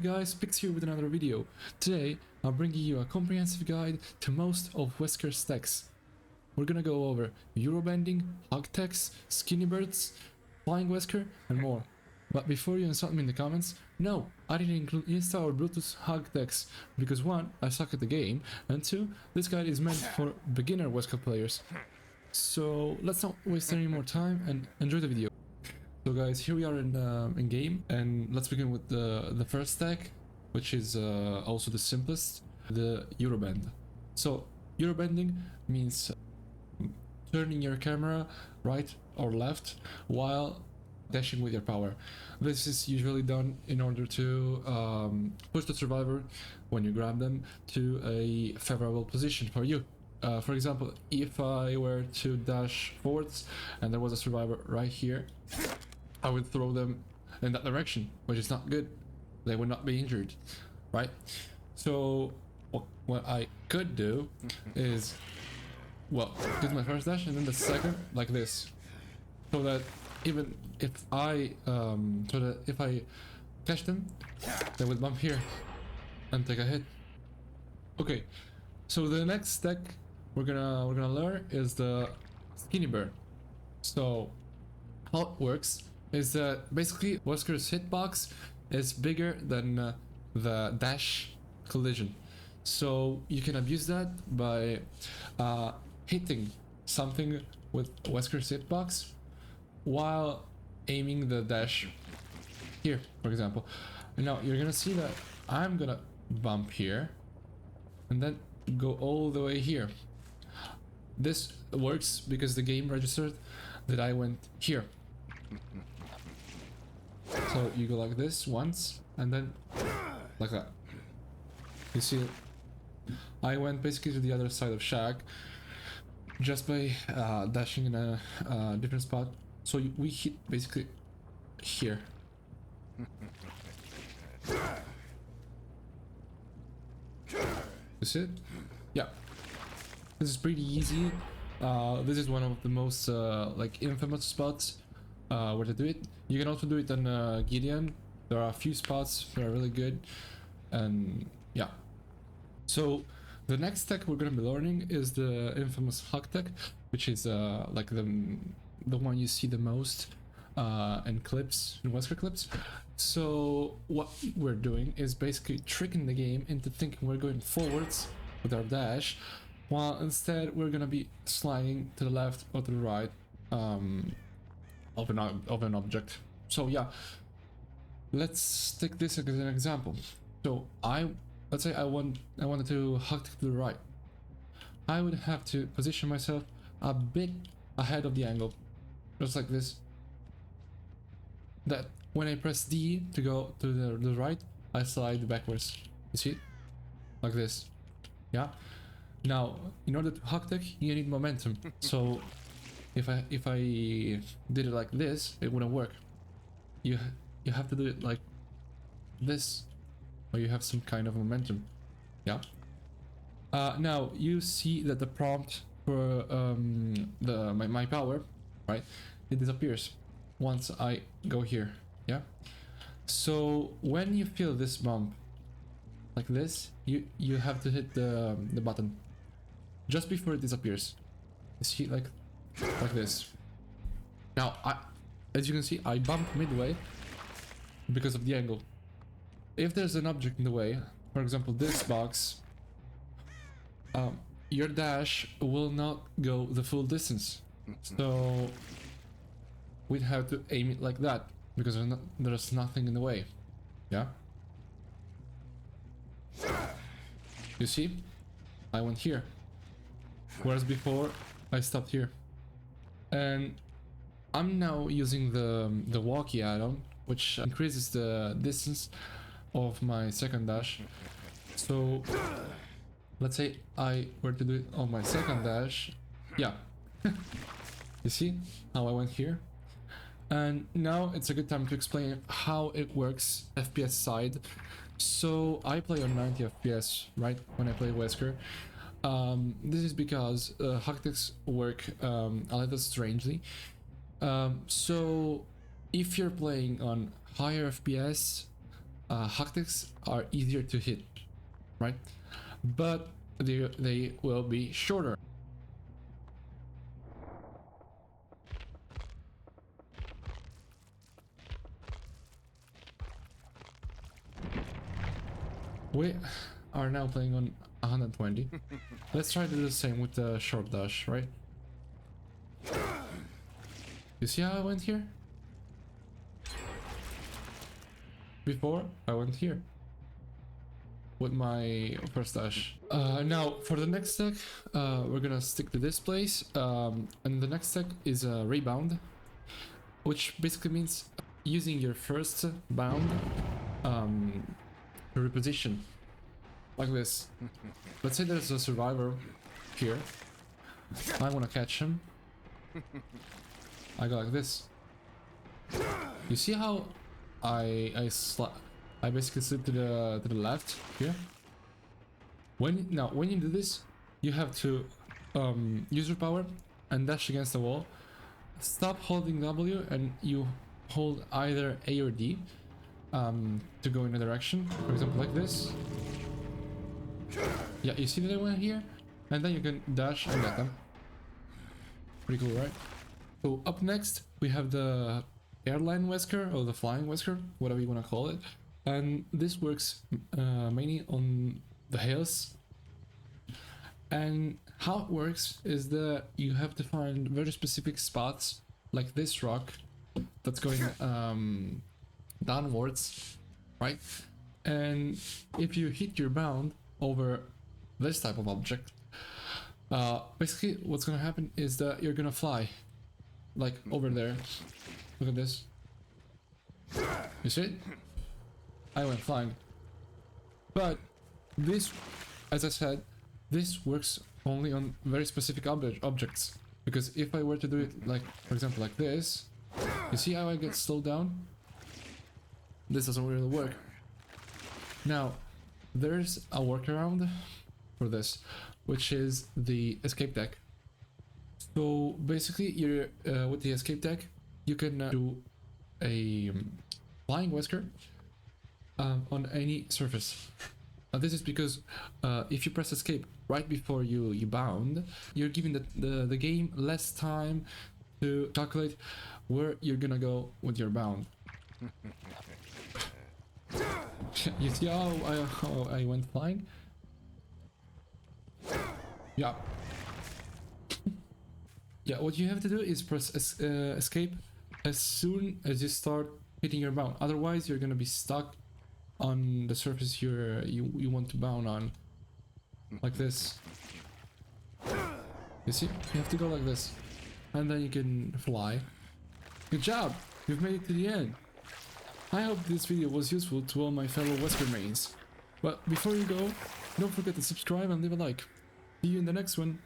guys, Pix here with another video. Today, I'm bringing you a comprehensive guide to most of Wesker's techs. We're gonna go over Eurobending, Hugtechs, Skinny Birds, Flying Wesker, and more. But before you insult me in the comments, no, I didn't include Insta or Bluetooth Hugtechs, because 1, I suck at the game, and 2, this guide is meant for beginner Wesker players. So let's not waste any more time and enjoy the video. So guys, here we are in game, and let's begin with the first tech, which is also the simplest, the Eurobend. So Eurobending means turning your camera right or left while dashing with your power. This is usually done in order to push the survivor, when you grab them, to a favorable position for you. For example, if I were to dash forwards and there was a survivor right here, I would throw them in that direction, which is not good. They would not be injured, right? So what I could do is, well, do my first dash and then the second like this, so that even if I catch them, they will bump here and take a hit. Okay, so the next tech we're gonna learn is the Skinny Bird. So how it works is that basically Wesker's hitbox is bigger than the dash collision, so you can abuse that by hitting something with Wesker's hitbox while aiming the dash here, for example. Now you're gonna see that I'm gonna bump here and then go all the way here. This works because the game registered that I went here. So you go like this once and then like that. You see, I went basically to the other side of Shack just by dashing in a different spot. So we hit basically here. You see it? Yeah. This is pretty easy. This is one of the most like infamous spots where to do it. You can also do it on Gideon. There are a few spots that are really good, and yeah. So the next tech we're gonna be learning is the infamous Hugtech, which is like the one you see the most in clips, in Wesker clips. So what we're doing is basically tricking the game into thinking we're going forwards with our dash, while instead we're gonna be sliding to the left or to the right of an object. So yeah, let's take this as an example. So let's say I wanted to hug to the right. I would have to position myself a bit ahead of the angle, just like this. That when I press D to go to the right, I slide backwards. You see? Like this. Yeah? Now, in order to Hugtech, you need momentum. So if I did it like this, it wouldn't work. You have to do it like this, or you have some kind of momentum. Yeah? Now you see that the prompt for my power, right? It disappears once I go here. Yeah? So when you feel this bump like this, you have to hit the button just before it disappears. You see, like this. Now as you can see, I bump midway because of the angle. If there's an object in the way, for example this box, your dash will not go the full distance. So we'd have to aim it like that because there's nothing in the way. Yeah? You see? I went here, whereas before I stopped here. And I'm now using the walkie add-on, which increases the distance of my second dash. So let's say I were to do it on my second dash. Yeah. You see how I went here? And now it's a good time to explain how it works FPS side. So I play on 90 FPS, right, when I play Wesker. This is because Hugtechs work a little strangely. So if you're playing on higher FPS, Hugtechs are easier to hit, right? But they will be shorter. We are now playing on 120. Let's try to do the same with the short dash, right? You see how I went here? Before, I went here with my first dash. Now, for the next tech, we're gonna stick to this place. And the next tech is a rebound, which basically means using your first bound to reposition. Like this. Let's say there's a survivor here. I wanna catch him. I go like this. You see how I basically slip to the left here. When you do this, you have to use your power and dash against the wall. Stop holding W and you hold either A or D to go in a direction. For example, like this. Yeah, you see that I went here, and then you can dash and get them. Pretty cool, right? So up next we have the airline Wesker, or the flying Wesker, whatever you want to call it, and this works mainly on the hills. And how it works is that you have to find very specific spots, like this rock that's going downwards, right? And if you hit your bound over this type of object, basically what's gonna happen is that you're gonna fly, like over there. Look at this. You see it? I went flying. But this, as I said, this works only on very specific objects. Because if I were to do it, like, for example, like this, you see how I get slowed down? This doesn't really work. Now, there's a workaround for this, which is the escape deck. So basically, you're with the escape deck, you can do a flying Wesker on any surface. This is because if you press escape right before you bound, you're giving the game less time to calculate where you're gonna go with your bound. You see how I went flying? Yeah. Yeah, what you have to do is press escape as soon as you start hitting your bound. Otherwise, you're gonna be stuck on the surface you want to bound on, like this. You see, you have to go like this, and then you can fly. Good job, you've made it to the end. I hope this video was useful to all my fellow Wesker mains. But before you go, don't forget to subscribe and leave a like. See you in the next one.